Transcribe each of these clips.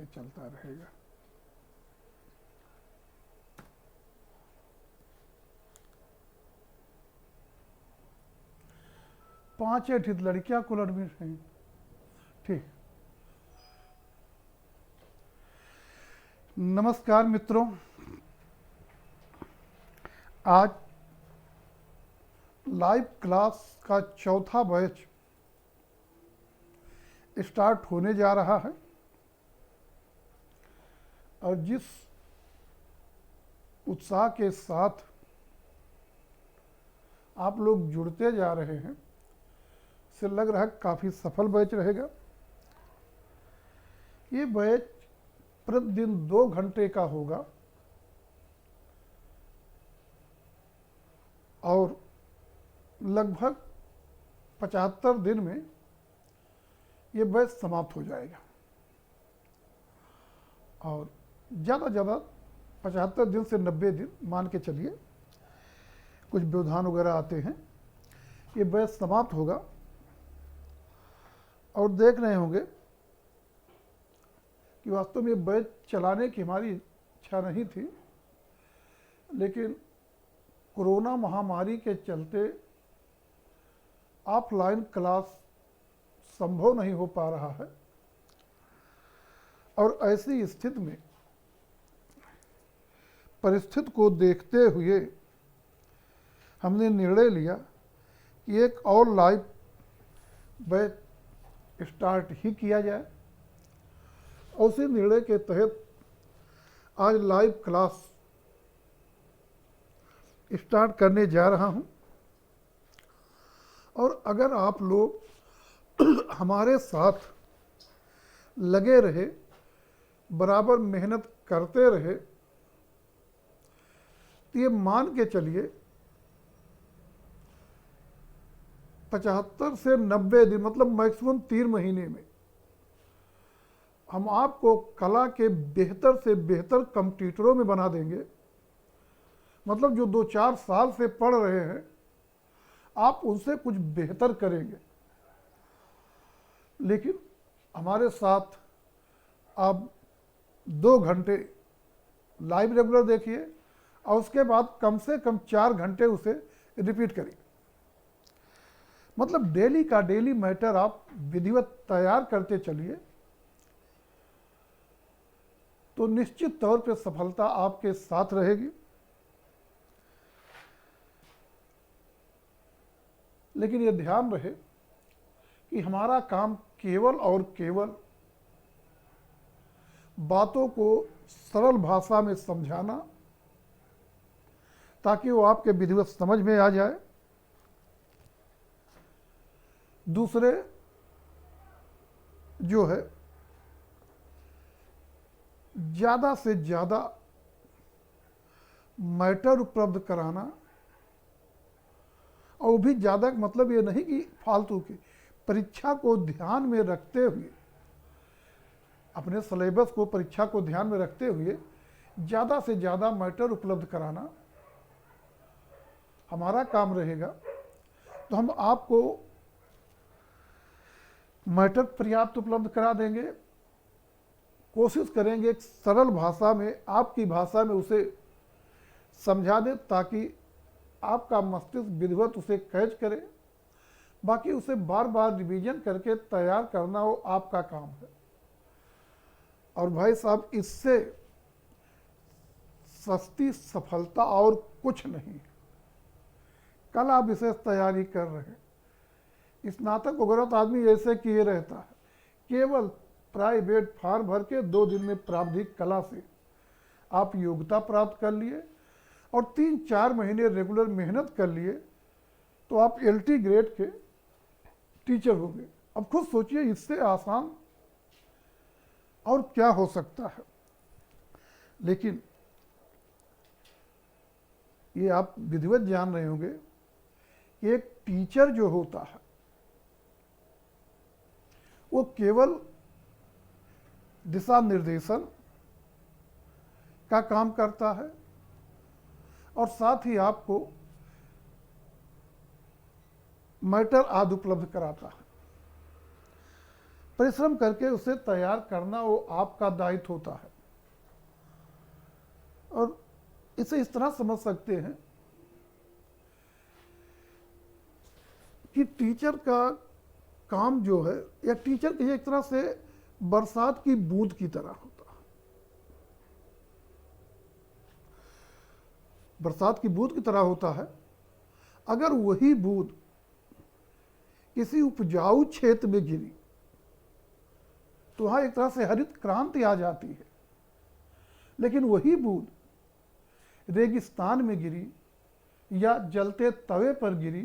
चलता रहेगा। पांच ठीक लड़कियां कुलर में हैं। ठीक, नमस्कार मित्रों, आज लाइव क्लास का चौथा बैच स्टार्ट होने जा रहा है और जिस उत्साह के साथ आप लोग जुड़ते जा रहे हैं से लग रहा है काफ़ी सफल बैच रहेगा। ये बैच प्रतिदिन 2 घंटे का होगा और लगभग 75 दिन में ये बैच समाप्त हो जाएगा और ज़्यादा ज़्यादा 75 दिन से 90 दिन मान के चलिए, कुछ व्यवधान वगैरह आते हैं, ये बैच समाप्त होगा। और देख रहे होंगे कि वास्तव में बैच चलाने की हमारी इच्छा नहीं थी, लेकिन कोरोना महामारी के चलते ऑफलाइन क्लास संभव नहीं हो पा रहा है और ऐसी स्थिति में परिस्थिति को देखते हुए हमने निर्णय लिया कि एक और लाइव बैच स्टार्ट ही किया जाए। उसी निर्णय के तहत आज लाइव क्लास स्टार्ट करने जा रहा हूं और अगर आप लोग हमारे साथ लगे रहे, बराबर मेहनत करते रहे, तो ये मान के चलिए 75 से 90 दिन मतलब मैक्सिमम 3 महीने में हम आपको कला के बेहतर से बेहतर कंप्यूटरों में बना देंगे। मतलब जो 2-4 साल से पढ़ रहे हैं आप उनसे कुछ बेहतर करेंगे। लेकिन हमारे साथ आप 2 घंटे लाइव रेगुलर देखिए और उसके बाद कम से कम 4 घंटे उसे रिपीट करिए। मतलब डेली का डेली मैटर आप विधिवत तैयार करते चलिए तो निश्चित तौर पे सफलता आपके साथ रहेगी। लेकिन ये ध्यान रहे कि हमारा काम केवल और केवल बातों को सरल भाषा में समझाना ताकि वो आपके विधिवत समझ में आ जाए। दूसरे जो है ज़्यादा से ज़्यादा मैटर उपलब्ध कराना, और वो भी ज़्यादा मतलब ये नहीं कि फालतू की, परीक्षा को ध्यान में रखते हुए, अपने सिलेबस को परीक्षा को ध्यान में रखते हुए ज़्यादा से ज़्यादा मैटर उपलब्ध कराना हमारा काम रहेगा। तो हम आपको मैटर पर्याप्त उपलब्ध करा देंगे, कोशिश करेंगे एक सरल भाषा में, आपकी भाषा में उसे समझा दें ताकि आपका मस्तिष्क विधिवत उसे कैच करे। बाकी उसे बार बार रिवीजन करके तैयार करना वो आपका काम है। और भाई साहब, इससे सस्ती सफलता और कुछ नहीं। कल आप विशेष तैयारी कर रहे हैं, स्नातक वगैरह तो आदमी ऐसे किए रहता है, केवल प्राइवेट फॉर्म भर के 2 दिन में प्रारंभिक कला से आप योग्यता प्राप्त कर लिए और 3-4 महीने रेगुलर मेहनत कर लिए तो आप LT ग्रेड के टीचर होंगे। अब खुद सोचिए इससे आसान और क्या हो सकता है। लेकिन ये आप विधिवत जान रहे होंगे कि एक टीचर जो होता है वो केवल दिशा निर्देशन का काम करता है और साथ ही आपको मैटर आदि उपलब्ध कराता है। परिश्रम करके उसे तैयार करना वो आपका दायित्व होता है। और इसे इस तरह समझ सकते हैं कि टीचर का काम जो है, या टीचर की एक तरह से बरसात की बूंद की तरह होता है। बरसात की बूंद की तरह होता है। अगर वही बूंद किसी उपजाऊ क्षेत्र में गिरी तो वहां एक तरह से हरित क्रांति आ जाती है। लेकिन वही बूंद रेगिस्तान में गिरी या जलते तवे पर गिरी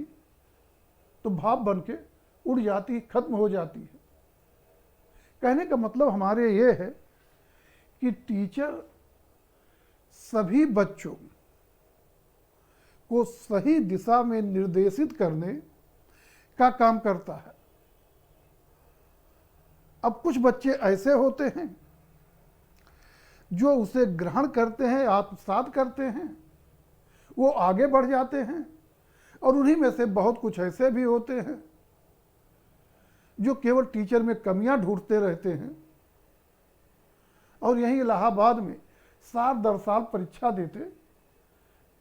तो भाप बन के उड़ जाती, खत्म हो जाती है। कहने का मतलब हमारे ये है कि टीचर सभी बच्चों को सही दिशा में निर्देशित करने का काम करता है। अब कुछ बच्चे ऐसे होते हैं जो उसे ग्रहण करते हैं, आत्मसात करते हैं, वो आगे बढ़ जाते हैं। और उन्हीं में से बहुत कुछ ऐसे भी होते हैं जो केवल टीचर में कमियां ढूंढते रहते हैं और यहीं इलाहाबाद में साल दर साल परीक्षा देते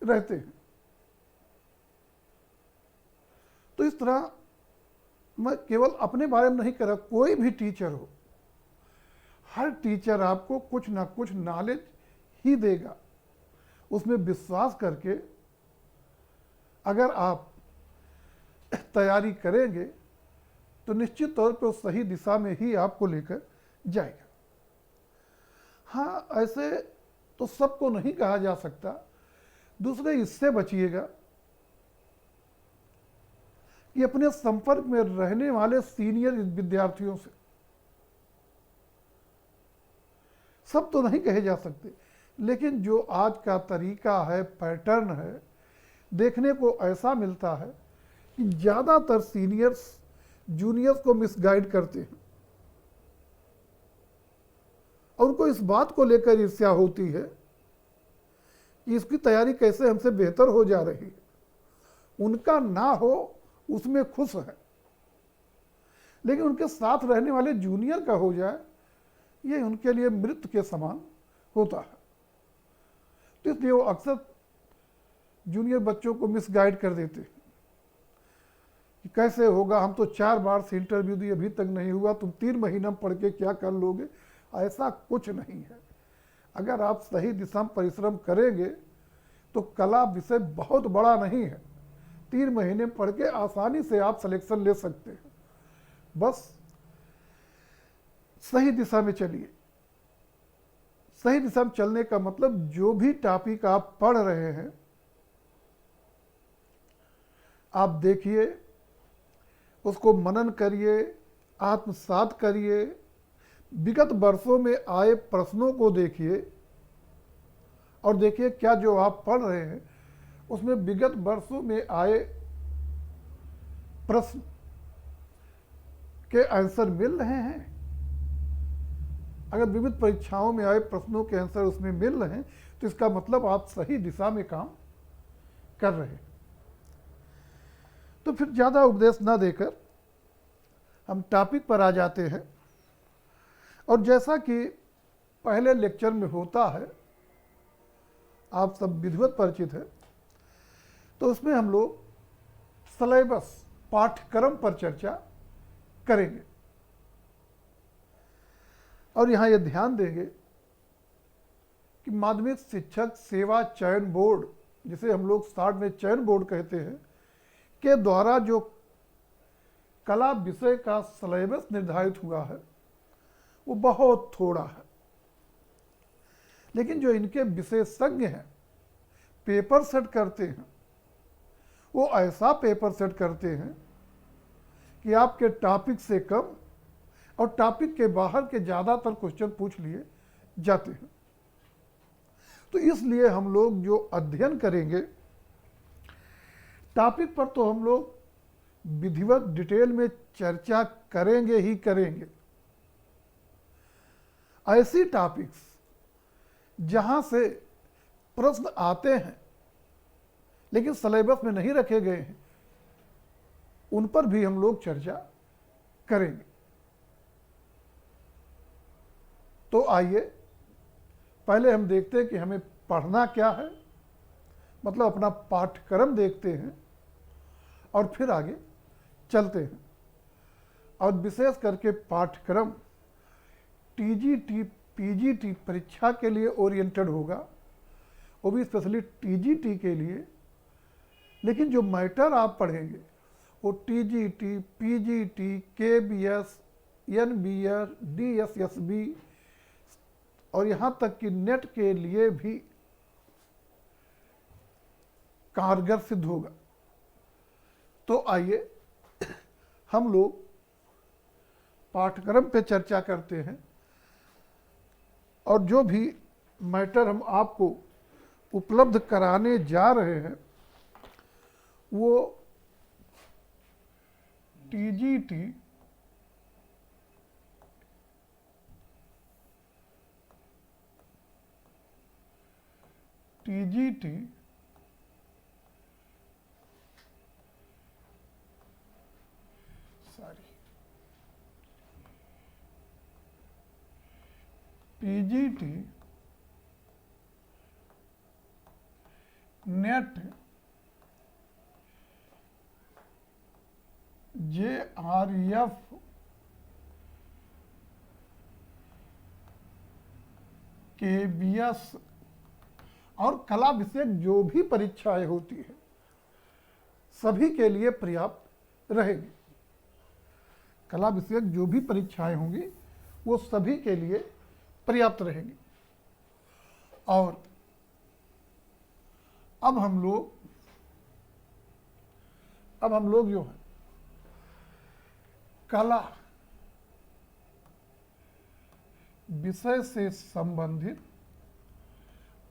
रहते हैं। तो इस तरह मैं केवल अपने बारे में नहीं कह रहा, कोई भी टीचर हो, हर टीचर आपको कुछ ना कुछ नॉलेज ही देगा। उसमें विश्वास करके अगर आप तैयारी करेंगे तो निश्चित तौर पर सही दिशा में ही आपको लेकर जाएगा। हाँ, ऐसे तो सबको नहीं कहा जा सकता। दूसरे, इससे बचिएगा कि अपने संपर्क में रहने वाले सीनियर विद्यार्थियों से, सब तो नहीं कहे जा सकते, लेकिन जो आज का तरीका है, पैटर्न है, देखने को ऐसा मिलता है कि ज़्यादातर सीनियर्स जूनियर्स को मिसगाइड करते हैं और उनको इस बात को लेकर ईर्ष्या होती है कि इसकी तैयारी कैसे हमसे बेहतर हो जा रही है। उनका ना हो उसमें खुश है, लेकिन उनके साथ रहने वाले जूनियर का हो जाए, ये उनके लिए मृत्यु के समान होता है। तो इसलिए वो अक्सर जूनियर बच्चों को मिसगाइड कर देते हैं कि कैसे होगा, हम तो 4 बार से इंटरव्यू दिए अभी तक नहीं हुआ, तुम 3 महीना पढ़ के क्या कर लोगे। ऐसा कुछ नहीं है। अगर आप सही दिशा में परिश्रम करेंगे तो कला विषय बहुत बड़ा नहीं है। 3 महीने पढ़ के आसानी से आप सिलेक्शन ले सकते हैं। बस सही दिशा में चलिए। सही दिशा में चलने का मतलब जो भी टॉपिक आप पढ़ रहे हैं, आप देखिए, उसको मनन करिए, आत्मसात करिए, विगत वर्षों में आए प्रश्नों को देखिए और देखिए क्या जो आप पढ़ रहे हैं उसमें विगत वर्षों में आए प्रश्न के आंसर मिल रहे हैं। अगर विविध परीक्षाओं में आए प्रश्नों के आंसर उसमें मिल रहे हैं तो इसका मतलब आप सही दिशा में काम कर रहे हैं। तो फिर ज़्यादा उपदेश ना देकर हम टॉपिक पर आ जाते हैं। और जैसा कि पहले लेक्चर में होता है, आप सब विधिवत परिचित है, तो उसमें हम लोग सिलेबस, पाठ्यक्रम पर चर्चा करेंगे। और यहाँ ये ध्यान देंगे कि माध्यमिक शिक्षक सेवा चयन बोर्ड, जिसे हम लोग शॉर्ट में चयन बोर्ड कहते हैं, के द्वारा जो कला विषय का सिलेबस निर्धारित हुआ है वो बहुत थोड़ा है। लेकिन जो इनके विशेषज्ञ हैं, पेपर सेट करते हैं, वो ऐसा पेपर सेट करते हैं कि आपके टॉपिक से कम और टॉपिक के बाहर के ज़्यादातर क्वेश्चन पूछ लिए जाते हैं। तो इसलिए हम लोग जो अध्ययन करेंगे टॉपिक पर, तो हम लोग विधिवत डिटेल में चर्चा करेंगे ही करेंगे। ऐसी टॉपिक्स जहां से प्रश्न आते हैं लेकिन सिलेबस में नहीं रखे गए हैं, उन पर भी हम लोग चर्चा करेंगे। तो आइए पहले हम देखते हैं कि हमें पढ़ना क्या है, मतलब अपना पाठ्यक्रम देखते हैं और फिर आगे चलते हैं। और विशेष करके पाठ्यक्रम टीजीटी पीजीटी परीक्षा के लिए ओरिएंटेड होगा, वो भी स्पेशली टीजीटी के लिए। लेकिन जो मैटर आप पढ़ेंगे वो TGT, PGT, KBS, NBS, DSSB और यहाँ तक कि नेट के लिए भी कारगर सिद्ध होगा। तो आइए हम लोग पाठ्यक्रम पे चर्चा करते हैं और जो भी मैटर हम आपको उपलब्ध कराने जा रहे हैं वो TGT PGT net JRF KBS और कला विषयक जो भी परीक्षाएं होती है सभी के लिए पर्याप्त रहेगी। कला विषयक जो भी परीक्षाएं होंगी वो सभी के लिए पर्याप्त रहेगी। और अब हम लोग जो है कला विषय से संबंधित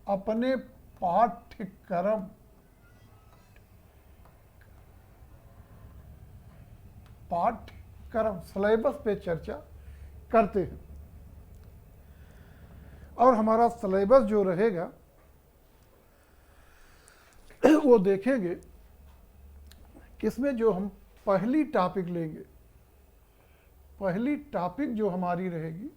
अपने पाठ्यक्रम सिलेबस पे चर्चा करते हैं। और हमारा सिलेबस जो रहेगा वो देखेंगे किसमें जो हम पहली टॉपिक लेंगे, पहली टॉपिक जो हमारी रहेगी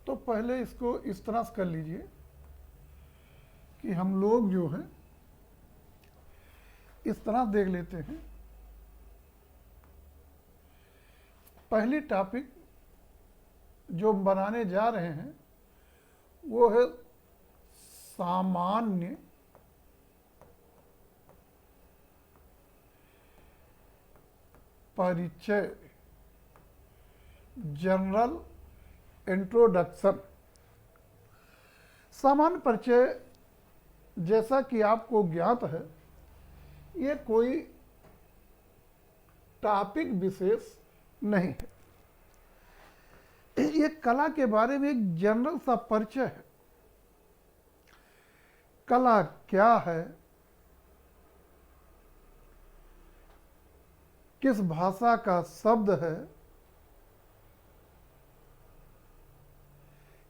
तो पहले इसको इस तरह से कर लीजिए कि हम लोग जो है इस तरह देख लेते हैं। पहली टॉपिक जो हम बनाने जा रहे हैं वो है सामान्य परिचय, जनरल इंट्रोडक्शन। सामान्य परिचय जैसा कि आपको ज्ञात है ये कोई टॉपिक विशेष नहीं है, ये कला के बारे में एक जनरल सा परिचय है। कला क्या है, किस भाषा का शब्द है,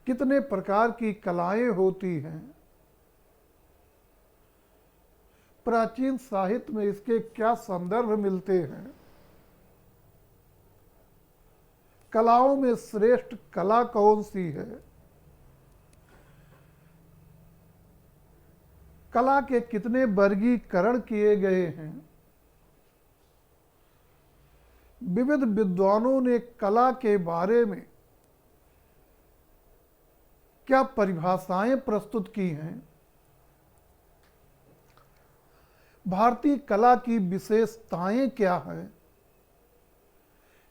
कितने प्रकार की कलाएं होती हैं, प्राचीन साहित्य में इसके क्या संदर्भ मिलते हैं, कलाओं में श्रेष्ठ कला कौन सी है, कला के कितने वर्गीकरण किए गए हैं, विविध विद्वानों ने कला के बारे में क्या परिभाषाएं प्रस्तुत की हैं, भारतीय कला की विशेषताएं क्या हैं,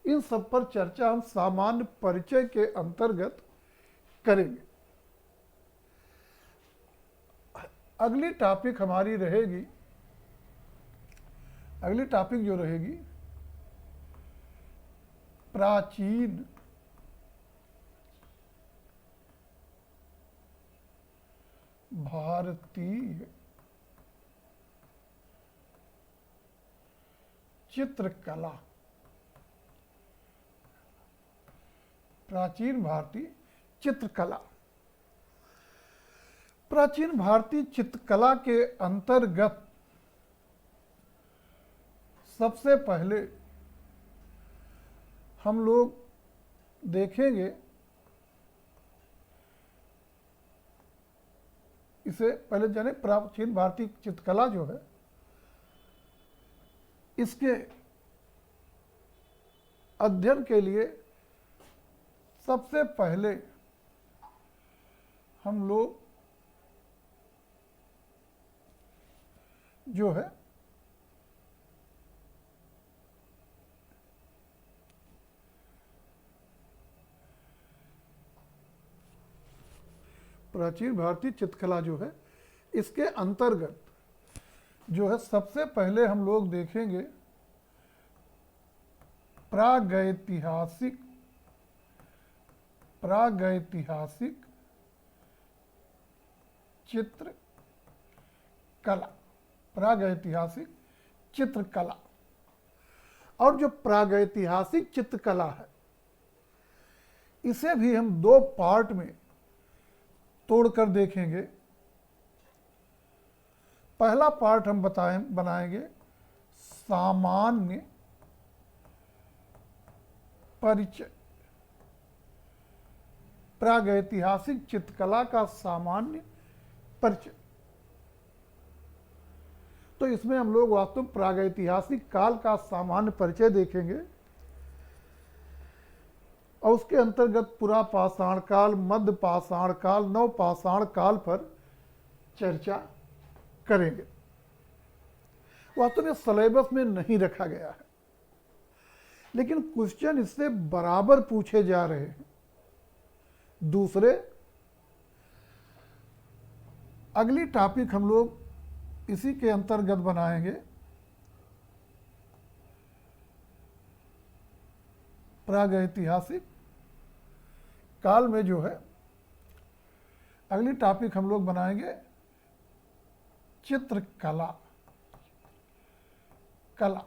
इन सब पर चर्चा हम सामान्य परिचय के अंतर्गत करेंगे। अगली टॉपिक हमारी रहेगी, अगली टॉपिक जो रहेगी प्राचीन भारतीय चित्रकला। प्राचीन भारतीय चित्रकला। प्राचीन भारतीय चित्रकला के अंतर्गत सबसे पहले हम लोग देखेंगे, इसे पहले जाने, प्राचीन भारतीय चित्रकला जो है, इसके अध्ययन के लिए सबसे पहले हम लोग जो है प्राचीन भारतीय चित्रकला जो है, इसके अंतर्गत जो है सबसे पहले हम लोग देखेंगे प्रागैतिहासिक चित्रकला, प्रागैतिहासिक चित्रकला। और जो प्रागैतिहासिक चित्रकला है, इसे भी हम दो पार्ट में तोड़कर देखेंगे। पहला पार्ट हम बनाएंगे सामान्य परिचय, प्रागैतिहासिक चित्रकला का सामान्य परिचय। तो इसमें हम लोग वास्तव में प्रागैतिहासिक काल का सामान्य परिचय देखेंगे और उसके अंतर्गत पुरा पाषाण काल, मध्य पाषाण काल, नव पाषाण काल पर चर्चा करेंगे। वास्तव में सिलेबस में नहीं रखा गया है, लेकिन क्वेश्चन इससे बराबर पूछे जा रहे हैं। दूसरे, अगली टॉपिक हम लोग इसी के अंतर्गत बनाएंगे प्रागैतिहासिक काल में जो है, अगली टॉपिक हम लोग बनाएंगे चित्रकला, कला।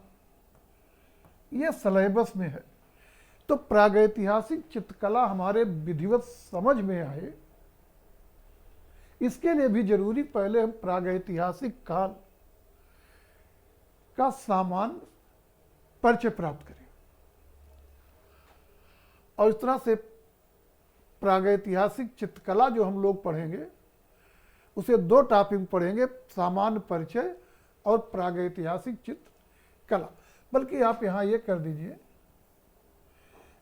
ये सिलेबस में है। तो प्रागैतिहासिक चित्रकला हमारे विधिवत समझ में आए, इसके लिए भी जरूरी पहले हम प्रागैतिहासिक काल का सामान्य परिचय प्राप्त करें। और इस तरह से प्रागैतिहासिक चित्रकला जो हम लोग पढ़ेंगे, उसे दो टॉपिक पढ़ेंगे, सामान्य परिचय और प्रागैतिहासिक चित्रकला। बल्कि आप यहाँ ये कर दीजिए,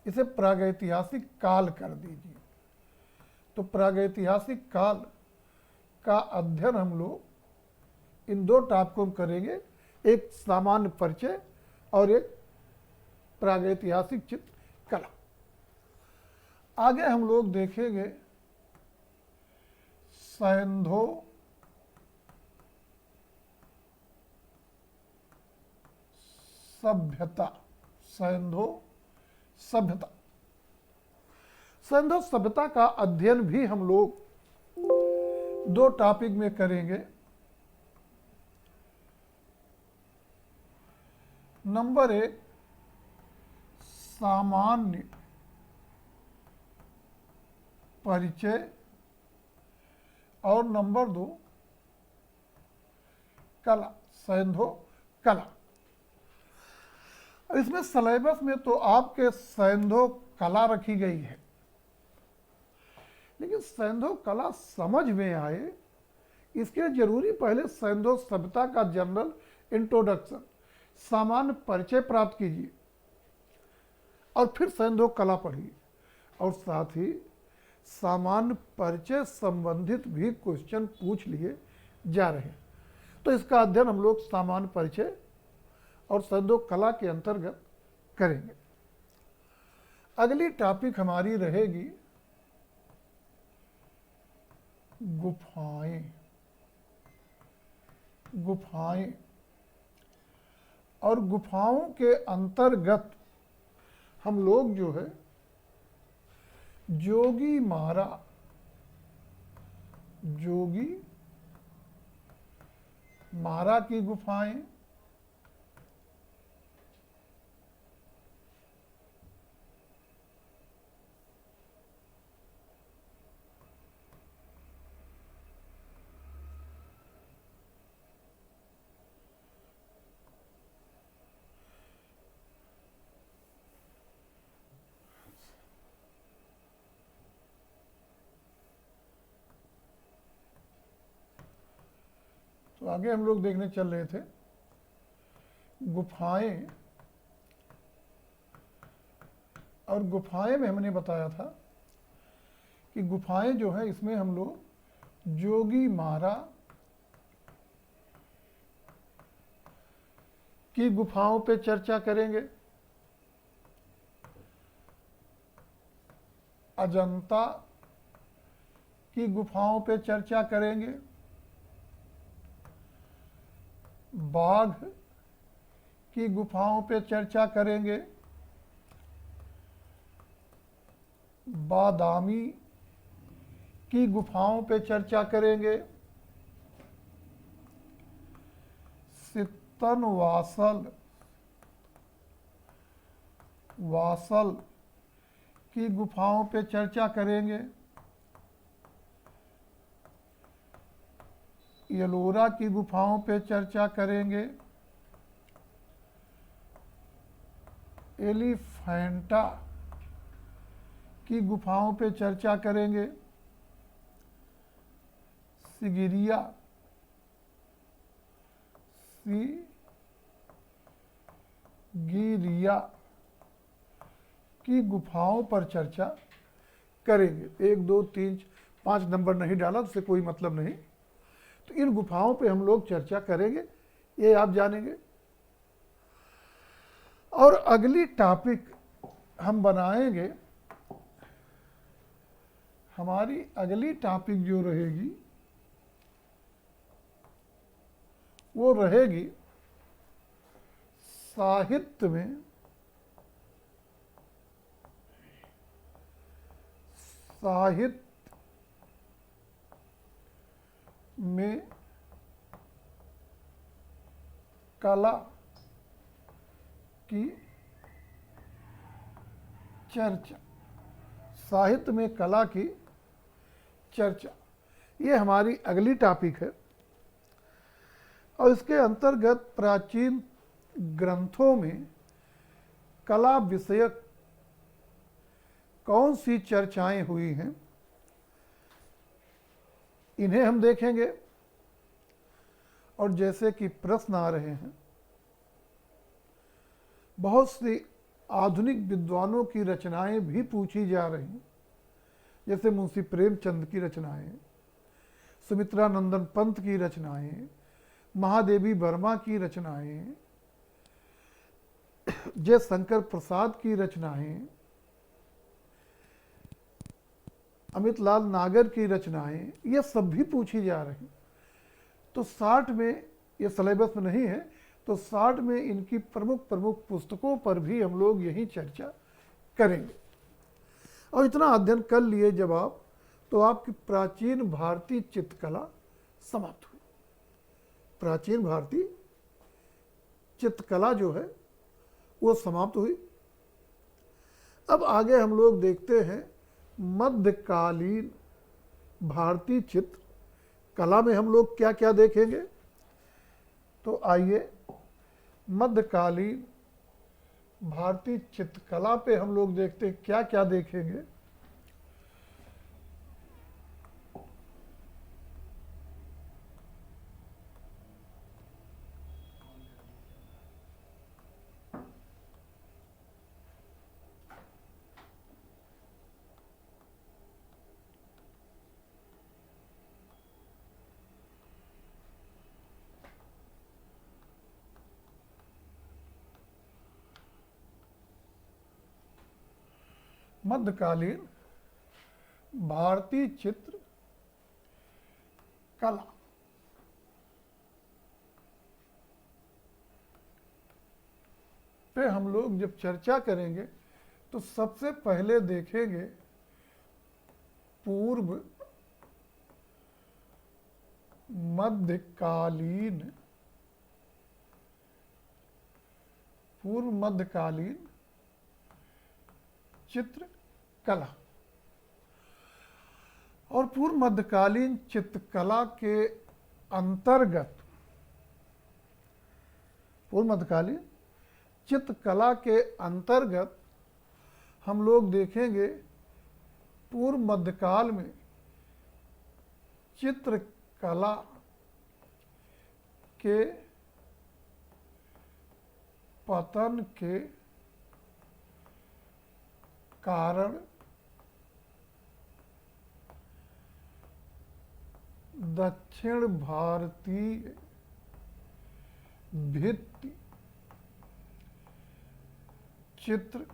इसे प्रागैतिहासिक काल कर दीजिए। तो प्रागैतिहासिक काल का अध्ययन हम लोग इन दो टॉपिकों में करेंगे, एक सामान्य परिचय और एक प्रागैतिहासिक चित्रकला। आगे हम लोग देखेंगे सैंधो सभ्यता, सैंधो सभ्यता। सैंधो सभ्यता का अध्ययन भी हम लोग दो टॉपिक में करेंगे। नंबर एक, सामान्य परिचय, और नंबर दो, कला, सैंधो कला। इसमें सिलेबस में तो आपके सैंधो कला रखी गई है, लेकिन सैंधो कला समझ में आए, इसके लिए जरूरी पहले सैंधो सभ्यता का जनरल इंट्रोडक्शन, सामान्य परिचय प्राप्त कीजिए और फिर सैंधो कला पढ़िए। और साथ ही सामान्य परिचय संबंधित भी क्वेश्चन पूछ लिए जा रहे हैं। तो इसका अध्ययन हम लोग सामान्य परिचय और सैंधो कला के अंतर्गत करेंगे। अगली टॉपिक हमारी रहेगी गुफाएं, गुफाएं। और गुफाओं के अंतर्गत हम लोग जो है जोगी मारा, जोगी मारा की गुफाएं, तो आगे हम लोग देखने चल रहे थे गुफाएं, और गुफाएं में हमने बताया था कि गुफाएं जो है इसमें हम लोग जोगी मारा की गुफाओं पे चर्चा करेंगे, अजंता की गुफाओं पे चर्चा करेंगे, बाघ की गुफाओं पे चर्चा करेंगे, बादामी की गुफाओं पे चर्चा करेंगे, सित्तन वासल की गुफाओं पे चर्चा करेंगे, यलोरा की गुफाओं पे चर्चा करेंगे, एलिफेंटा की गुफाओं पे चर्चा करेंगे, सिगिरिया की गुफाओं पर चर्चा करेंगे। 1 2 3 5 नंबर नहीं डाला, उससे कोई मतलब नहीं। तो इन गुफाओं पे हम लोग चर्चा करेंगे, ये आप जानेंगे। और अगली टॉपिक हम बनाएंगे, हमारी अगली टॉपिक जो रहेगी वो रहेगी साहित्य में कला की चर्चा। साहित्य में कला की चर्चा, ये हमारी अगली टॉपिक है। और इसके अंतर्गत प्राचीन ग्रंथों में कला विषयक कौन सी चर्चाएं हुई हैं, इन्हें हम देखेंगे। और जैसे कि प्रश्न आ रहे हैं, बहुत सी आधुनिक विद्वानों की रचनाएं भी पूछी जा रही हैं, जैसे मुंशी प्रेमचंद की रचनाएं, सुमित्रा नंदन पंत की रचनाएं, महादेवी वर्मा की रचनाएं, जय शंकर प्रसाद की रचनाएं, अमित लाल नागर की रचनाएं, ये सब भी पूछी जा रही। तो 60 में, ये सिलेबस में नहीं है, तो 60 में इनकी प्रमुख पुस्तकों पर भी हम लोग यही चर्चा करेंगे। और इतना अध्ययन कर लिए जब आप, तो आपकी प्राचीन भारतीय चित्रकला समाप्त हुई। प्राचीन भारतीय चित्रकला जो है वो समाप्त हुई। अब आगे हम लोग देखते हैं मध्यकालीन भारतीय चित्र कला में हम लोग क्या क्या देखेंगे। तो आइए मध्यकालीन भारतीय चित्रकला पे हम लोग देखते हैं क्या क्या देखेंगे। मध्यकालीन भारतीय चित्र कला, पे हम लोग जब चर्चा करेंगे तो सबसे पहले देखेंगे पूर्व मध्यकालीन चित्रकला। और पूर्व मध्यकालीन चित्रकला के अंतर्गत, पूर्व मध्यकालीन चित्रकला के अंतर्गत हम लोग देखेंगे पूर्व मध्यकाल में चित्रकला के पतन के कारण दक्षिण भारतीय भित्ति चित्र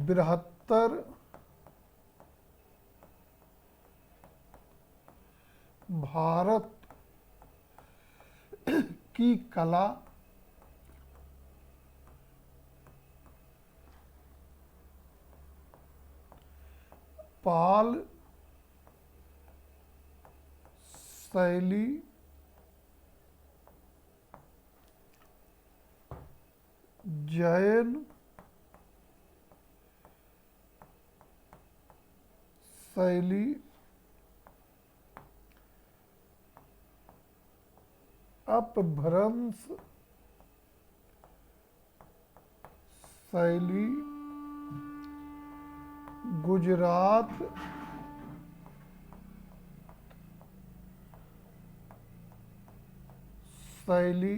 बृहत्तर भारत की कला पाल शैली जैन शैली अपभ्रंश शैली गुजरात शैली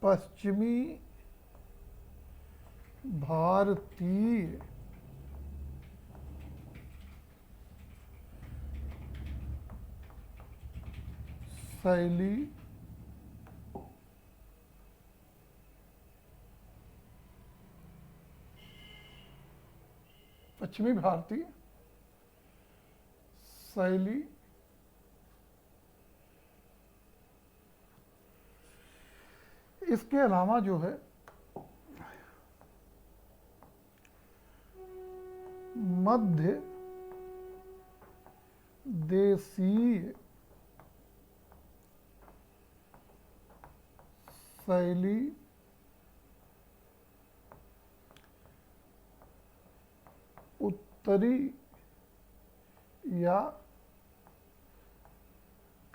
पश्चिमी भारतीय शैली पश्चिमी भारतीय शैली इसके अलावा जो है मध्य देशीय शैली उत्तरी या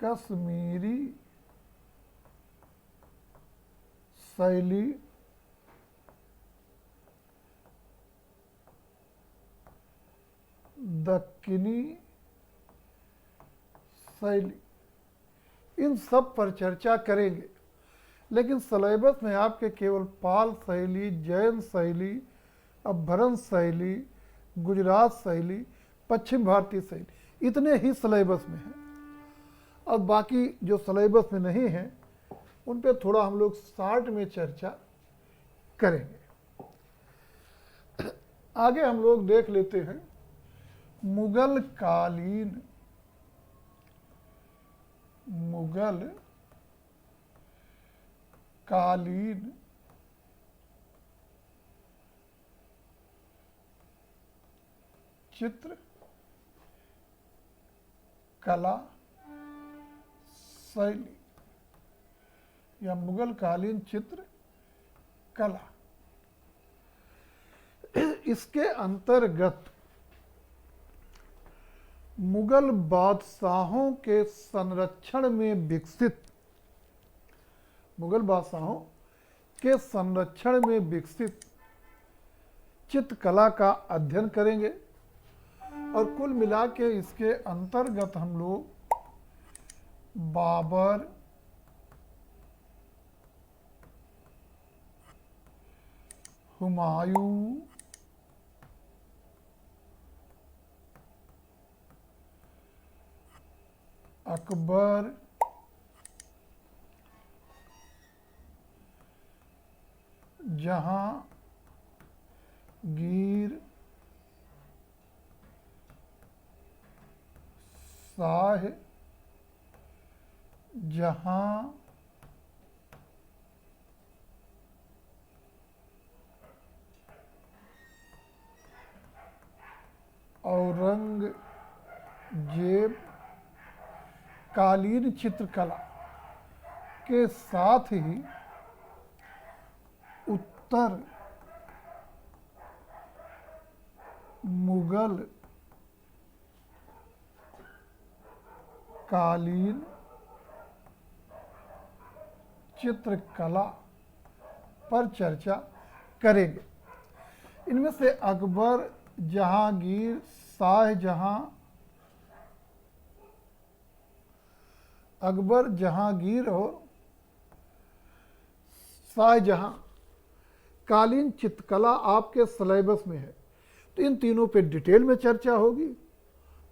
कश्मीरी शैली दक्षिणी शैली इन सब पर चर्चा करेंगे। लेकिन सिलेबस में आपके केवल पाल शैली, जैन शैली, अपभ्रंश शैली, गुजरात शैली, पश्चिम भारतीय शैली इतने ही सिलेबस में हैं और बाकी जो सिलेबस में नहीं हैं उन पे थोड़ा हम लोग शार्ट में चर्चा करेंगे। आगे हम लोग देख लेते हैं मुगल कालीन चित्र कला शैली या मुगल कालीन चित्र कला। इसके अंतर्गत मुगल बादशाहों के संरक्षण में विकसित चित्रकला का अध्ययन करेंगे और कुल मिला के इसके अंतर्गत हम लोग बाबर, हुमायूं, अकबर, जहांगीर, शाह जहां, औरंगजेब कालीन चित्रकला के साथ ही उत्तर मुगल कालीन चित्रकला पर चर्चा करेंगे। इनमें से अकबर, जहांगीर, शाहजहां, अकबर, जहांगीर और शाहजहां कालीन चित्रकला आपके सिलेबस में है, तो इन तीनों पे डिटेल में चर्चा होगी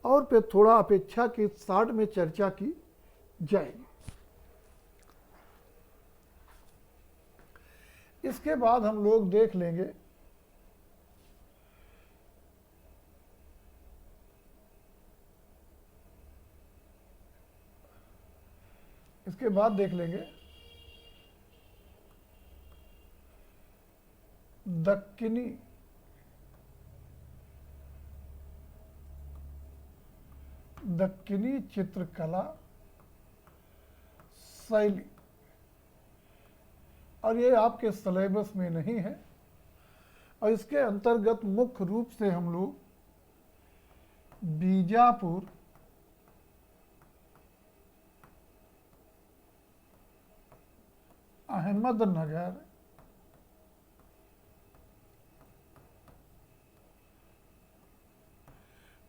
और पे थोड़ा अपेक्षाकृत शॉर्ट में चर्चा की जाएगी। इसके बाद हम लोग देख लेंगे दक्कनी चित्रकला शैली, और ये आपके सिलेबस में नहीं है, और इसके अंतर्गत मुख्य रूप से हम लोग बीजापुर, अहमदनगर,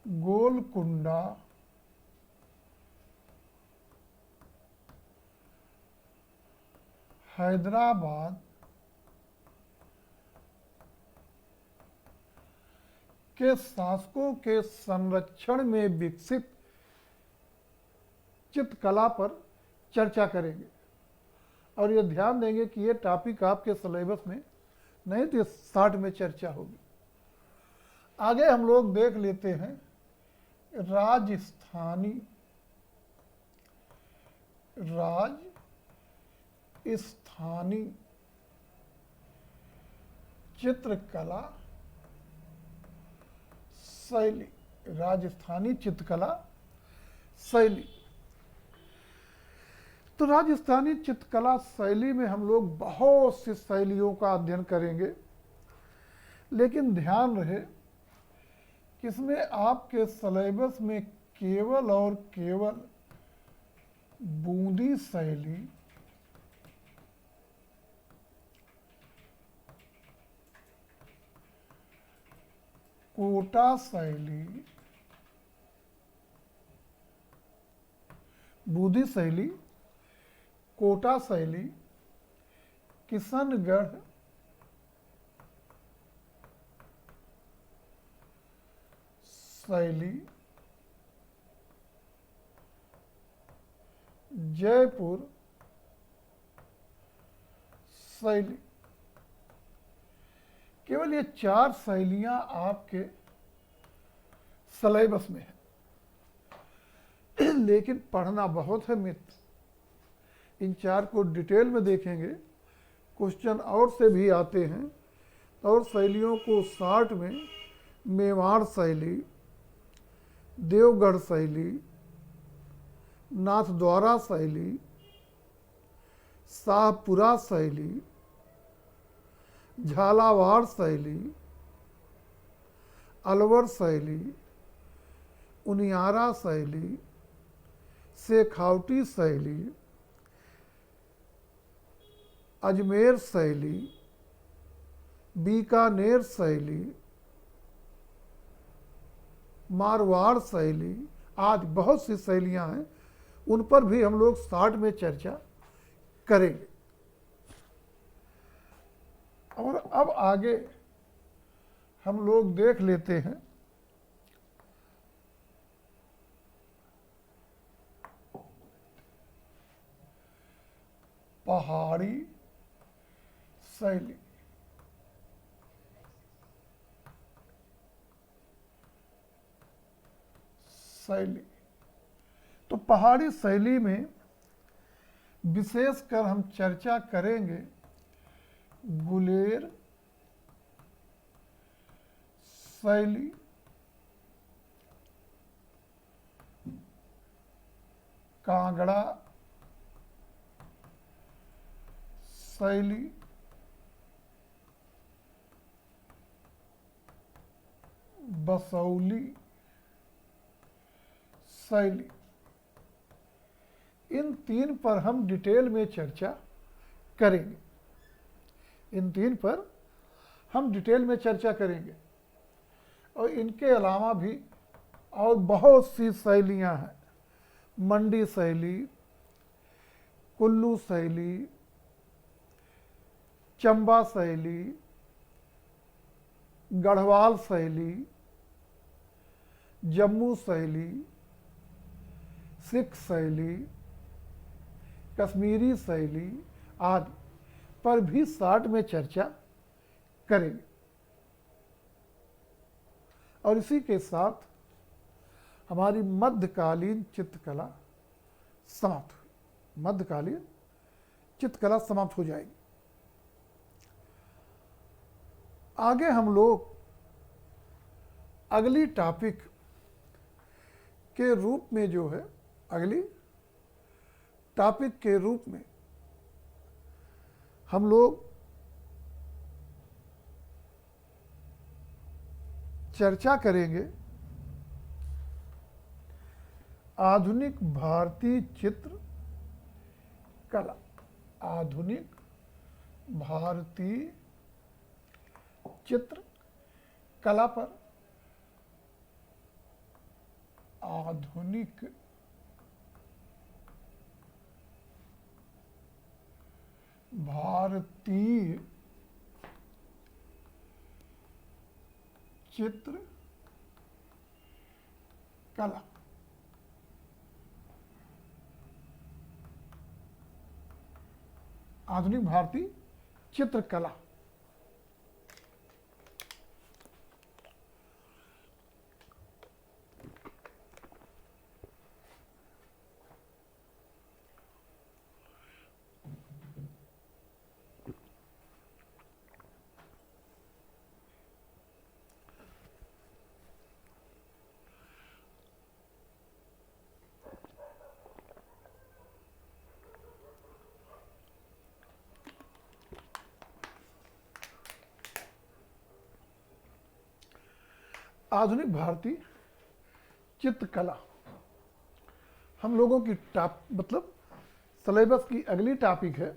गोलकुंडा, हैदराबाद के शासकों के संरक्षण में विकसित चित्रकला पर चर्चा करेंगे। और ये ध्यान देंगे कि ये टॉपिक आपके सिलेबस में नहीं तो शॉर्ट में चर्चा होगी। आगे हम लोग देख लेते हैं राजस्थानी चित्रकला शैली, राजस्थानी चित्रकला शैली। तो राजस्थानी चित्रकला शैली में हम लोग बहुत सी शैलियों का अध्ययन करेंगे, लेकिन ध्यान रहे कि इसमें आपके सिलेबस में केवल और केवल बूंदी शैली, कोटा शैली, बूंदी शैली, कोटा शैली, किशनगढ़ शैली, जयपुर शैली, केवल ये 4 शैलियां आपके सिलेबस में है। लेकिन पढ़ना बहुत है मित्र। इन 4 को डिटेल में देखेंगे, क्वेश्चन और से भी आते हैं। और शैलियों को शॉर्ट में मेवाड़ शैली, देवगढ़ शैली, नाथद्वारा शैली, शाहपुरा शैली, झालावाड़ शैली, अलवर शैली, उनियारा शैली, शेखावटी शैली, अजमेर शैली, बीकानेर शैली, मारवाड़ शैली आदि बहुत सी शैलियां हैं, उन पर भी हम लोग शॉर्ट में चर्चा करेंगे। और अब आगे हम लोग देख लेते हैं पहाड़ी शैली। तो पहाड़ी शैली में विशेषकर हम चर्चा करेंगे गुलेर शैली, कांगड़ा शैली, बसौली शैली। इन 3 पर हम डिटेल में चर्चा करेंगे। इन 3 पर हम डिटेल में चर्चा करेंगे। और इनके अलावा भी और बहुत सी शैलियाँ हैं। मंडी शैली, कुल्लू शैली, चंबा शैली, गढ़वाल शैली, जम्मू शैली, सिख शैली, कश्मीरी शैली आदि पर भी शार्ट में चर्चा करेंगे। और इसी के साथ हमारी मध्यकालीन चित्रकला समाप्त हुई। मध्यकालीन चित्रकला समाप्त हो जाएगी। आगे हम लोग अगली टॉपिक के रूप में जो है, अगली टॉपिक के रूप में हम लोग चर्चा करेंगे आधुनिक भारतीय चित्र कला। आधुनिक भारतीय चित्र कला पर। आधुनिक भारतीय चित्र कला। आधुनिक भारतीय चित्रकला। आधुनिक भारतीय चित्रकला हम लोगों की मतलब सिलेबस की अगली टॉपिक है।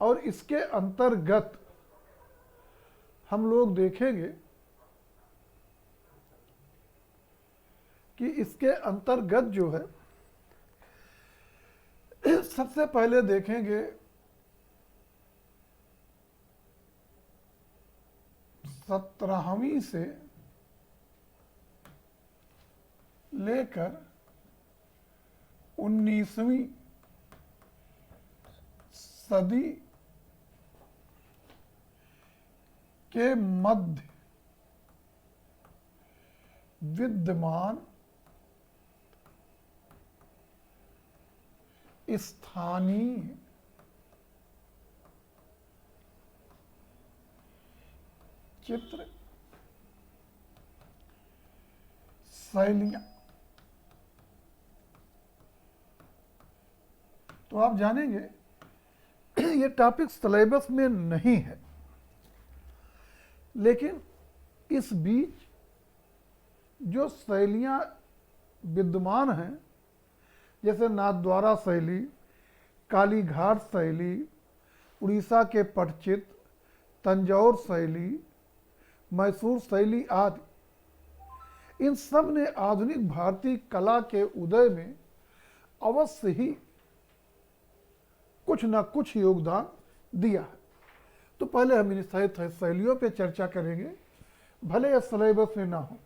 और इसके अंतर्गत हम लोग देखेंगे कि इसके अंतर्गत जो है, सबसे पहले देखेंगे 17वीं से लेकर 19वीं सदी के मध्य विद्यमान स्थानीय चित्र शैलियां। तो आप जानेंगे ये टॉपिक सिलेबस में नहीं है, लेकिन इस बीच जो शैलियां विद्यमान हैं, जैसे नाथद्वारा शैली, कालीघाट शैली, उड़ीसा के पटचित्र, तंजौर शैली, मैसूर शैली आदि, इन सब ने आधुनिक भारतीय कला के उदय में अवश्य ही कुछ न कुछ योगदान दिया है। तो पहले हम इन शैलियों पे चर्चा करेंगे, भले यह सिलेबस में ना हो,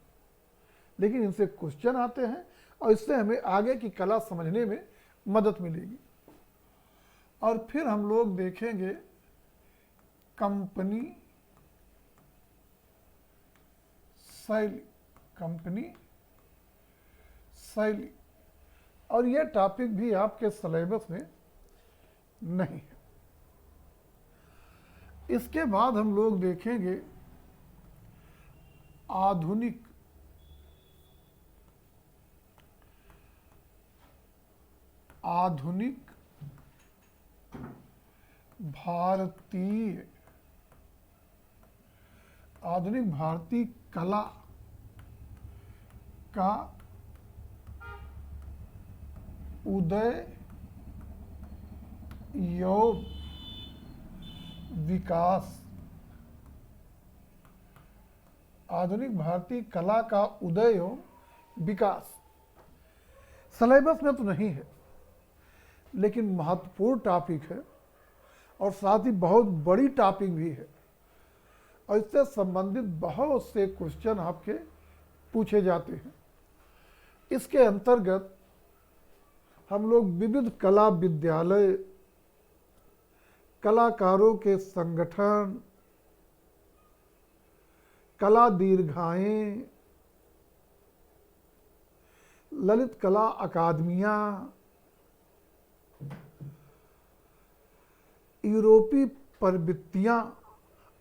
लेकिन इनसे क्वेश्चन आते हैं और इससे हमें आगे की कला समझने में मदद मिलेगी। और फिर हम लोग देखेंगे कंपनी शैली। कंपनी शैली, और यह टॉपिक भी आपके सिलेबस में नहीं है। इसके बाद हम लोग देखेंगे आधुनिक भारतीय कला का उदय, योग विकास, आधुनिक भारतीय कला का उदय एवं विकास। सिलेबस में तो नहीं है, लेकिन महत्वपूर्ण टॉपिक है और साथ ही बहुत बड़ी टॉपिक भी है, और इससे संबंधित बहुत से क्वेश्चन आपके पूछे जाते हैं। इसके अंतर्गत हम लोग विविध कला विद्यालय, कलाकारों के संगठन, कला दीर्घाएं, ललित कला अकादमियां, यूरोपीय प्रवृत्तियां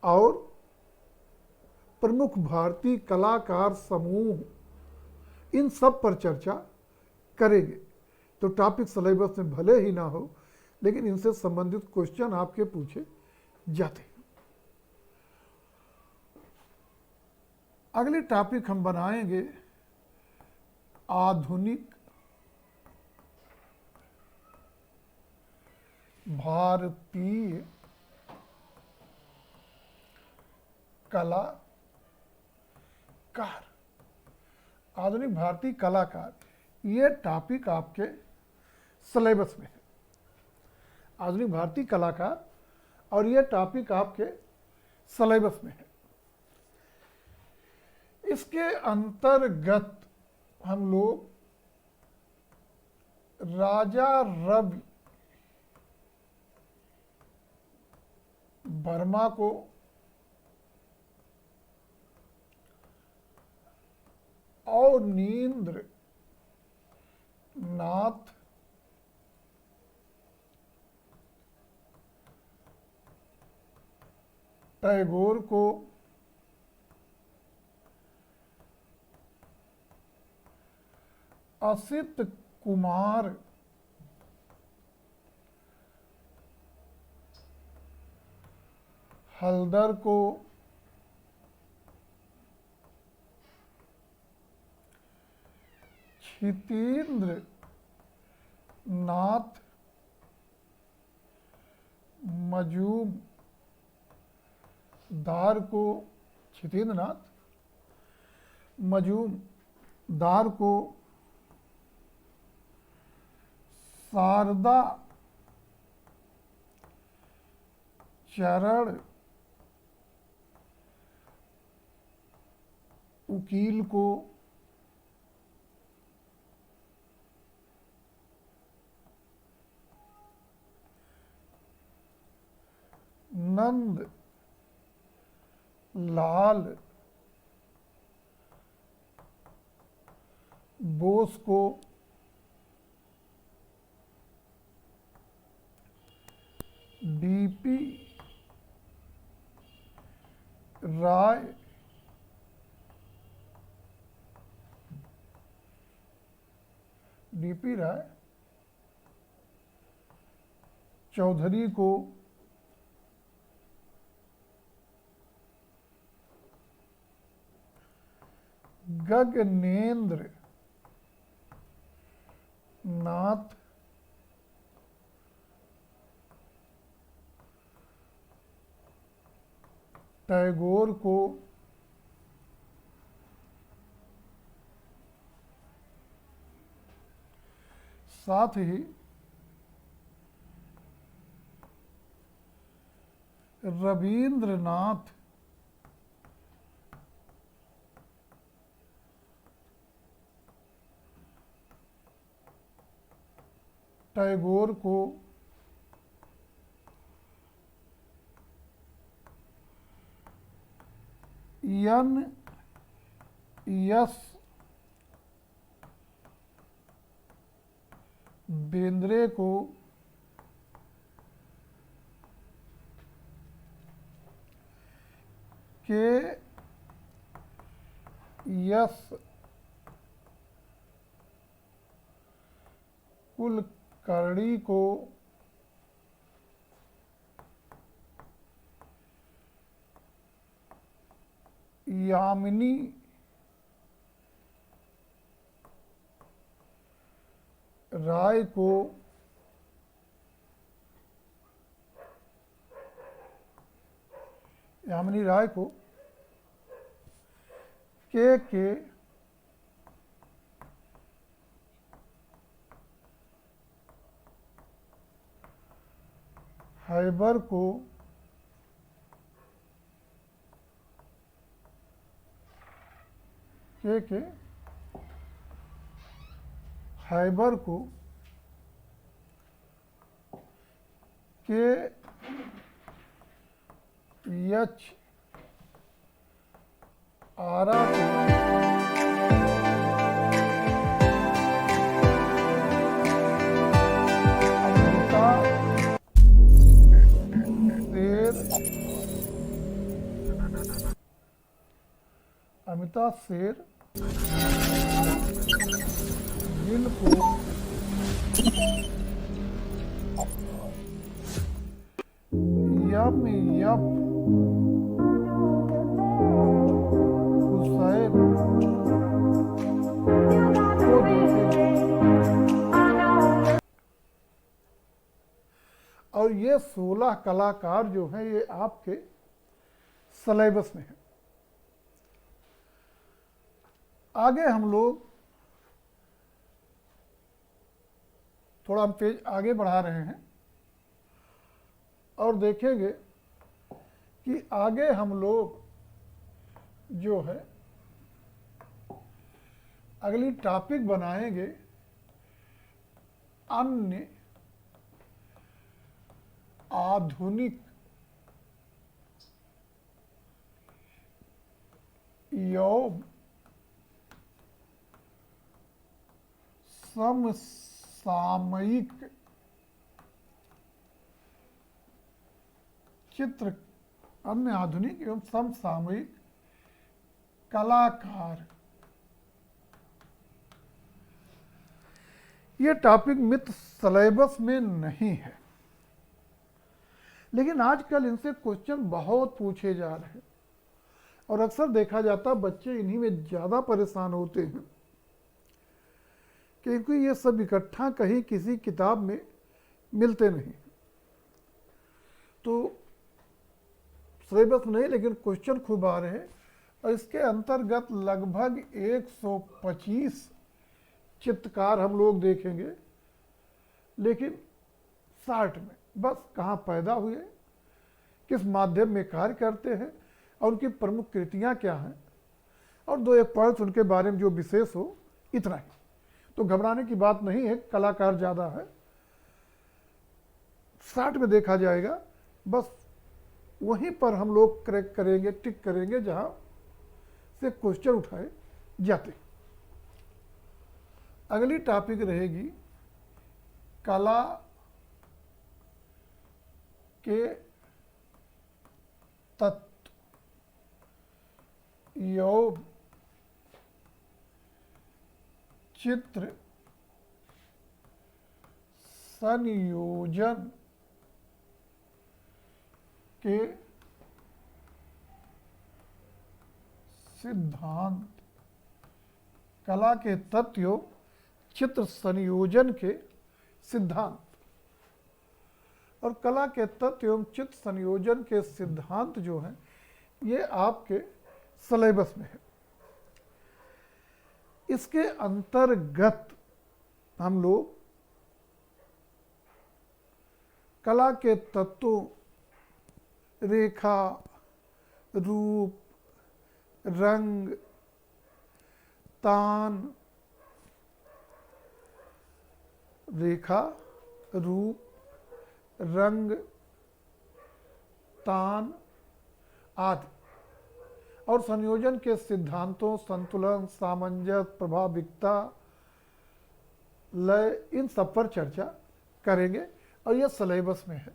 और प्रमुख भारतीय कलाकार समूह, इन सब पर चर्चा करेंगे। तो टॉपिक सिलेबस में भले ही ना हो, लेकिन इनसे संबंधित क्वेश्चन आपके पूछे जाते हैं। अगले टॉपिक हम बनाएंगे आधुनिक भारतीय कलाकार। आधुनिक भारतीय कलाकार, ये टॉपिक आपके सिलेबस में है। आधुनिक भारतीय कलाकार और ये टॉपिक आपके सिलेबस में है। इसके अंतर्गत हम लोग राजा रवि वर्मा को और नींद्र नाथ टैगोर को असित कुमार हल्दर को क्षितेंद्र नाथ मजूमदार को, क्षितेंद्र नाथ मजूमदार को शारदा चरण उकील को नंद लाल बोस को डीपी राय चौधरी को गगनेंद्र नाथ टैगोर को साथ ही रवींद्रनाथ टैगोर को एन.एस. बेंद्रे को के.एस. कुलकर्णी को यामिनी राय को यामिनी राय को के हैबर को के हैबर को के एच आरा को अमिता शेर जिनको यम यप हुसैन को देखेंगे। और ये 16 कलाकार जो हैं ये आपके सिलेबस में है। आगे हम लोग थोड़ा हम पेज आगे बढ़ा रहे हैं और देखेंगे कि आगे हम लोग जो है अगली टॉपिक बनाएंगे अन्य आधुनिक एवं समसामयिक चित्र, अन्य आधुनिक एवं समसामयिक कलाकार। ये टॉपिक मित्र सिलेबस में नहीं है, लेकिन आजकल इनसे क्वेश्चन बहुत पूछे जा रहे हैं और अक्सर देखा जाता बच्चे इन्हीं में ज़्यादा परेशान होते हैं क्योंकि ये सब इकट्ठा कहीं किसी किताब में मिलते नहीं। तो सिलेबस नहीं, लेकिन क्वेश्चन खूब आ रहे हैं और इसके अंतर्गत लगभग 125 चित्रकार हम लोग देखेंगे, लेकिन शॉर्ट में बस कहाँ पैदा हुए, किस माध्यम में कार्य करते हैं और उनकी प्रमुख कृतियाँ क्या हैं, और 2-1 पॉइंट्स उनके बारे में जो विशेष हो, इतना ही। तो घबराने की बात नहीं है, कलाकार ज़्यादा है, शॉर्ट में देखा जाएगा। बस वहीं पर हम लोग क्रैक करेंगे, टिक करेंगे जहाँ से क्वेश्चन उठाए जाते। अगली टॉपिक रहेगी कला के तत्व एवं चित्र संयोजन के सिद्धांत। कला के तत्व एवं चित्र संयोजन के सिद्धांत। और कला के तत्व एवं चित्र संयोजन के सिद्धांत जो हैं ये आपके सिलेबस में है। इसके अंतर्गत हम लोग कला के तत्वों, रेखा, रूप, रंग, तान, रेखा, रूप, रंग, तान आदि और संयोजन के सिद्धांतों, संतुलन, सामंजस्य, प्रभाविकता, लय, इन सब पर चर्चा करेंगे और यह सिलेबस में है।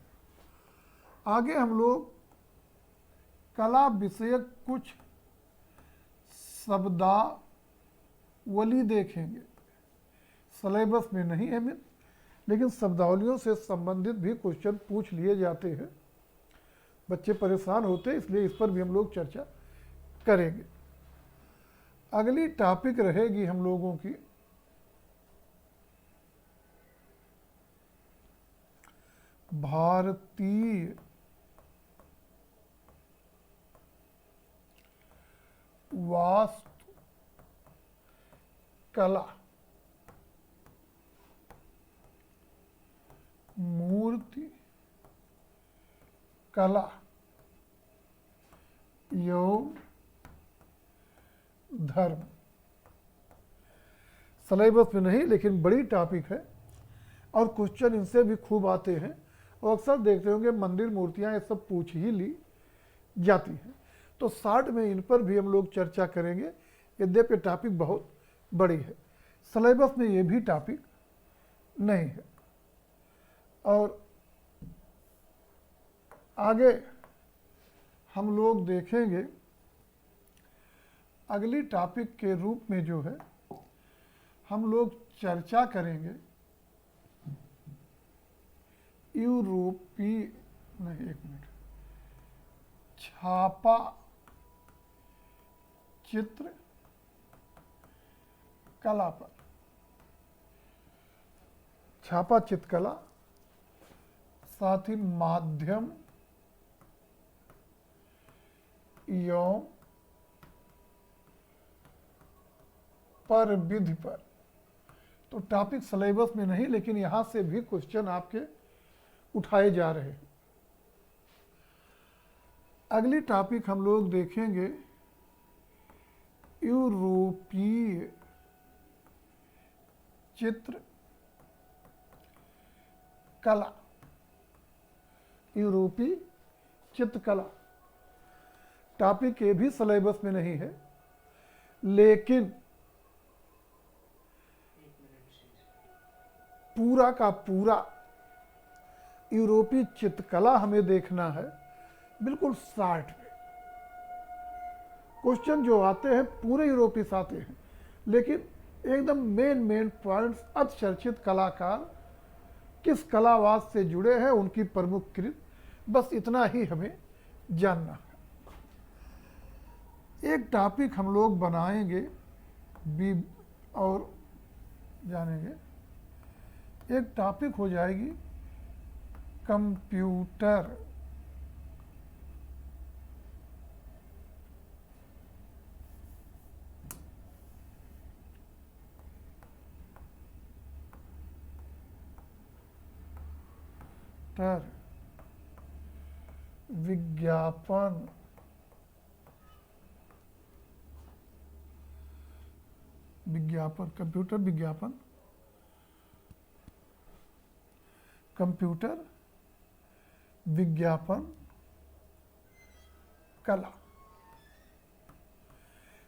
आगे हम लोग कला विषयक कुछ शब्दावली देखेंगे। सिलेबस में नहीं है मित्र, लेकिन शब्दावलियों से संबंधित भी क्वेश्चन पूछ लिए जाते हैं। बच्चे परेशान होते हैं, इसलिए इस पर भी हम लोग चर्चा करेंगे। अगली टॉपिक रहेगी हम लोगों की भारतीय वास्तु कला, मूर्ति कला एवं धर्म। सिलेबस में नहीं, लेकिन बड़ी टॉपिक है और क्वेश्चन इनसे भी खूब आते हैं और अक्सर देखते होंगे मंदिर मूर्तियां ये सब पूछ ही ली जाती हैं। तो शॉर्ट में इन पर भी हम लोग चर्चा करेंगे, यद्यपि टॉपिक बहुत बड़ी है। सिलेबस में ये भी टॉपिक नहीं है। और आगे हम लोग देखेंगे अगली टॉपिक के रूप में जो है हम लोग चर्चा करेंगे यूरोपीय, नहीं एक मिनट, छापा चित्र कला पर। छापा चित्रकला, साथ ही माध्यम एवं पर विधि पर। तो टॉपिक सिलेबस में नहीं, लेकिन यहां से भी क्वेश्चन आपके उठाए जा रहे हैं। अगली टॉपिक हम लोग देखेंगे यूरोपीय चित्र कला। यूरोपीय चित्रकला टॉपिक ये भी सिलेबस में नहीं है, लेकिन पूरा का पूरा यूरोपीय चित्रकला हमें देखना है, बिल्कुल शॉर्ट में। क्वेश्चन जो आते हैं पूरे यूरोपीय से आते हैं, लेकिन एकदम मेन पॉइंट्स, अतिचर्चित कलाकार किस कलावाद से जुड़े हैं, उनकी प्रमुख कृत, बस इतना ही हमें जानना है। एक टॉपिक हम लोग बनाएंगे भी और जानेंगे। एक टॉपिक हो जाएगी कंप्यूटर विज्ञापन कंप्यूटर विज्ञापन, कंप्यूटर विज्ञापन कला।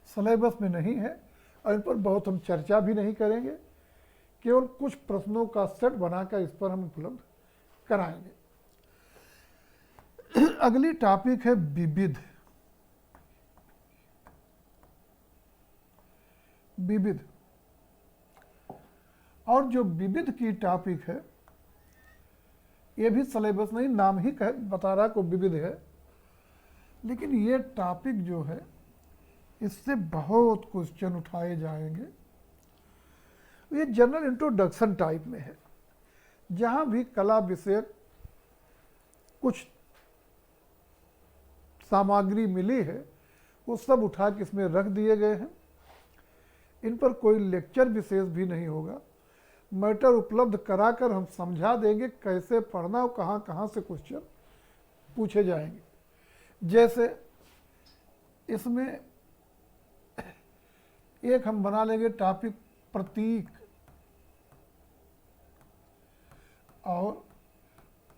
सिलेबस में नहीं है और इन पर बहुत हम चर्चा भी नहीं करेंगे, केवल कुछ प्रश्नों का सेट बनाकर इस पर हम उपलब्ध कराएंगे। अगली टॉपिक है विविध। विविध, और जो विविध की टॉपिक है ये भी सिलेबस नहीं, नाम ही बता रहा को विविध है, लेकिन ये टॉपिक जो है इससे बहुत क्वेश्चन उठाए जाएंगे। ये जनरल इंट्रोडक्शन टाइप में है, जहां भी कला विषयक कुछ सामग्री मिली है वो सब उठा के इसमें रख दिए गए हैं। इन पर कोई लेक्चर विशेष भी नहीं होगा, मैटर उपलब्ध कराकर हम समझा देंगे कैसे पढ़ना और कहाँ कहाँ से क्वेश्चन पूछे जाएंगे। जैसे इसमें एक हम बना लेंगे टॉपिक प्रतीक और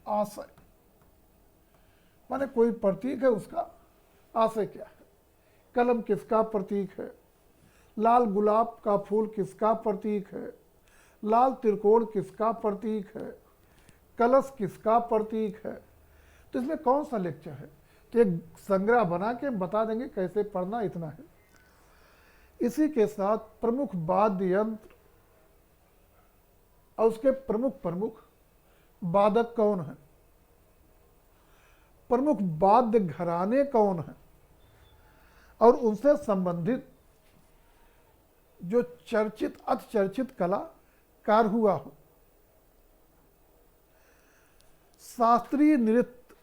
आशय, माने कोई प्रतीक है उसका आशय क्या है। कलम किसका प्रतीक है, लाल गुलाब का फूल किसका प्रतीक है, लाल त्रिकोण किसका प्रतीक है, कलश किसका प्रतीक है। तो इसमें कौन सा लेक्चर है, तो एक संग्रह बना के बता देंगे कैसे पढ़ना, इतना है। इसी के साथ प्रमुख वाद्य यंत्र और उसके प्रमुख वादक कौन है, प्रमुख वाद्य घराने कौन है, और उनसे संबंधित जो चर्चित अतिचर्चित कलाकार हुआ हो। शास्त्रीय नृत्य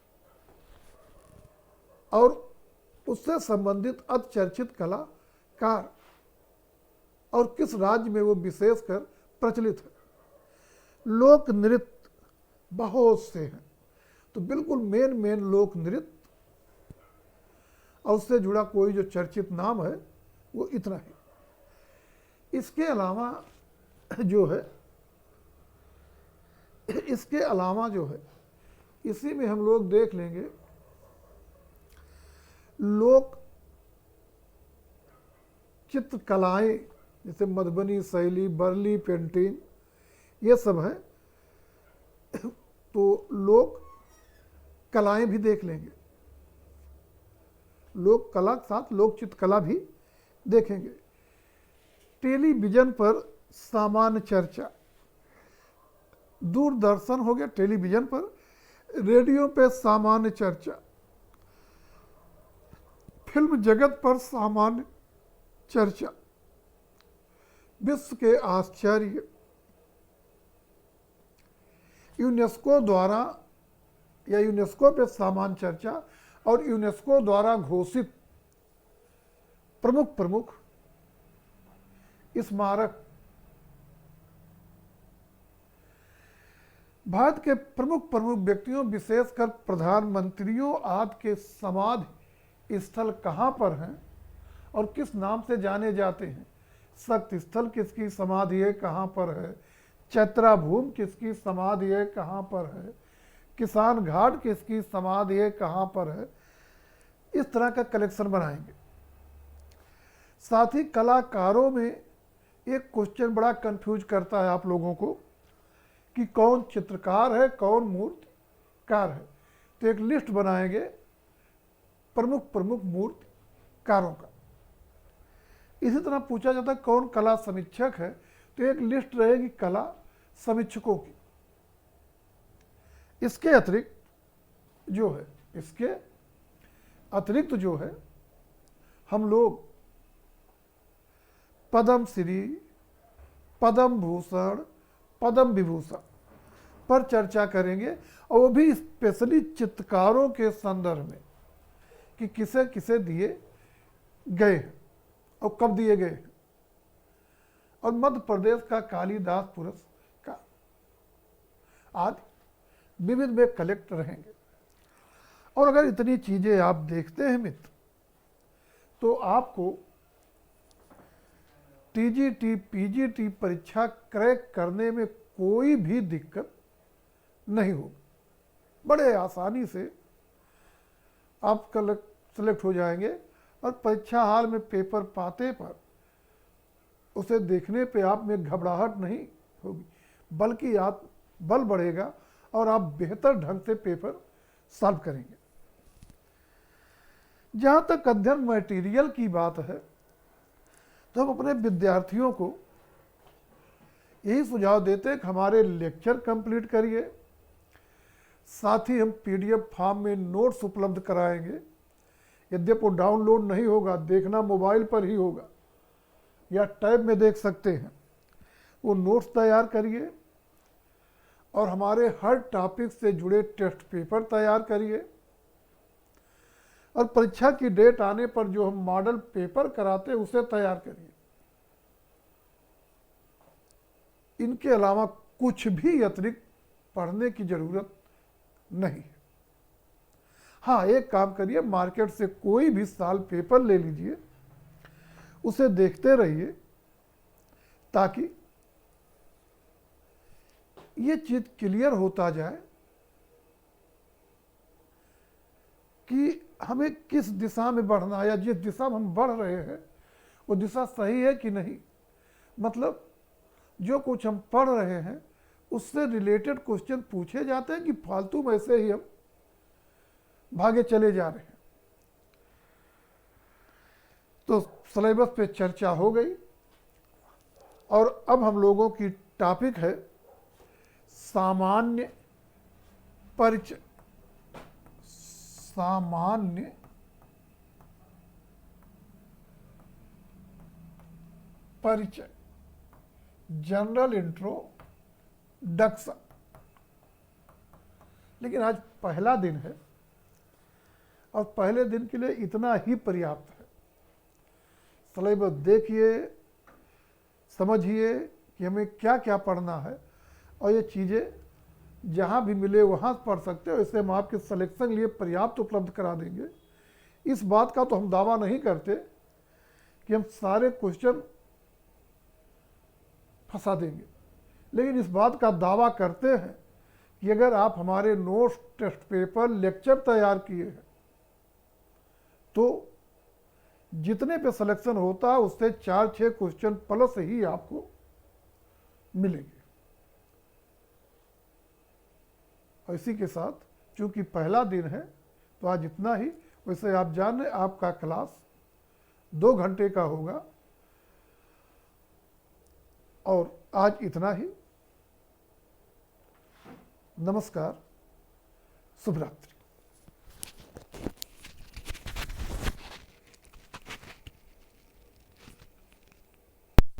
और उससे संबंधित अति चर्चित कलाकार और किस राज्य में वो विशेषकर प्रचलित है। लोक नृत्य बहुत से हैं, तो बिल्कुल मेन लोक नृत्य और उससे जुड़ा कोई जो चर्चित नाम है वो इतना ही। इसके अलावा जो है इसी में हम लोग देख लेंगे लोक चित्रकलाएं, जैसे मधुबनी शैली, बर्ली पेंटिंग, ये सब है। तो लोक कलाएं भी देख लेंगे, लोक कला के साथ लोक चित्रकला भी देखेंगे। टेलीविजन पर सामान्य चर्चा, दूरदर्शन हो गया, टेलीविजन पर, रेडियो पे सामान्य चर्चा, फिल्म जगत पर सामान्य चर्चा, विश्व के आश्चर्य, यूनेस्को द्वारा या यूनेस्को पे सामान्य चर्चा और यूनेस्को द्वारा घोषित प्रमुख स्मारक, भारत के प्रमुख व्यक्तियों विशेषकर प्रधानमंत्रियों आदि के समाधि स्थल कहाँ पर हैं और किस नाम से जाने जाते हैं। शक्ति स्थल किसकी समाधि है, कहाँ पर है। चैत्रा भूमि किसकी समाधि है, कहाँ पर है। किसान घाट किसकी समाधि है, कहाँ पर है। इस तरह का कलेक्शन बनाएंगे। साथ ही कलाकारों में एक क्वेश्चन बड़ा कंफ्यूज करता है आप लोगों को कि कौन चित्रकार है, कौन मूर्तिकार है। तो एक लिस्ट बनाएंगे प्रमुख मूर्तिकारों का। इसी तरह पूछा जाता है कौन कला समीक्षक है, तो एक लिस्ट रहेगी कला समीक्षकों की। इसके अतिरिक्त जो है हम लोग पद्म श्री, पद्म भूषण, पद्म विभूषण पर चर्चा करेंगे, और वो भी स्पेशली चित्रकारों के संदर्भ में कि किसे किसे दिए गए हैं और कब दिए गए हैं। और मध्य प्रदेश का कालिदास पुरस्कार आदि विविध में कलेक्ट रहेंगे। और अगर इतनी चीजें आप देखते हैं मित्र, तो आपको टीजीटी पीजीटी परीक्षा क्रैक करने में कोई भी दिक्कत नहीं होगी। बड़े आसानी से आप सेलेक्ट हो जाएंगे और परीक्षा हाल में पेपर पाते पर उसे देखने पे आप में घबराहट नहीं होगी, बल्कि आप बल बढ़ेगा और आप बेहतर ढंग से पेपर सॉल्व करेंगे। जहाँ तक अध्ययन मटेरियल की बात है, तो हम अपने विद्यार्थियों को यही सुझाव देते हैं कि हमारे लेक्चर कंप्लीट करिए, साथ ही हम पीडीएफ फॉर्म में नोट्स उपलब्ध कराएंगे। यद्यपि वो डाउनलोड नहीं होगा, देखना मोबाइल पर ही होगा या टैब में देख सकते हैं। वो नोट्स तैयार करिए और हमारे हर टॉपिक से जुड़े टेस्ट पेपर तैयार करिए। और परीक्षा की डेट आने पर जो हम मॉडल पेपर कराते हैं उसे तैयार करिए। इनके अलावा कुछ भी अतिरिक्त पढ़ने की जरूरत नहीं। हाँ, एक काम करिए, मार्केट से कोई भी साल पेपर ले लीजिए, उसे देखते रहिए, ताकि ये चीज क्लियर होता जाए कि हमें किस दिशा में बढ़ना है, या जिस दिशा में हम बढ़ रहे हैं वो दिशा सही है कि नहीं। मतलब जो कुछ हम पढ़ रहे हैं उससे रिलेटेड क्वेश्चन पूछे जाते हैं कि फालतू में ऐसे ही हम भागे चले जा रहे हैं। तो सिलेबस पे चर्चा हो गई, और अब हम लोगों की टॉपिक है सामान्य परिचय। सामान्य परिचय, जनरल इंट्रोडक्शन। लेकिन आज पहला दिन है, और पहले दिन के लिए इतना ही पर्याप्त है। सिलेबस देखिए, समझिए कि हमें क्या क्या पढ़ना है, और ये चीज़ें जहाँ भी मिले वहाँ पढ़ सकते हो। इससे हम आपके सिलेक्शन के लिए पर्याप्त उपलब्ध करा देंगे। इस बात का तो हम दावा नहीं करते कि हम सारे क्वेश्चन फंसा देंगे, लेकिन इस बात का दावा करते हैं कि अगर आप हमारे नोट्स, टेस्ट पेपर, लेक्चर तैयार किए हैं तो जितने पे सिलेक्शन होता है उससे 4-6 क्वेश्चन प्लस ही आपको मिलेंगे। और इसी के साथ चूंकि पहला दिन है तो आज इतना ही। वैसे आप जान रहे आपका क्लास 2 घंटे का होगा, और आज इतना ही। नमस्कार, शुभ रात्रि।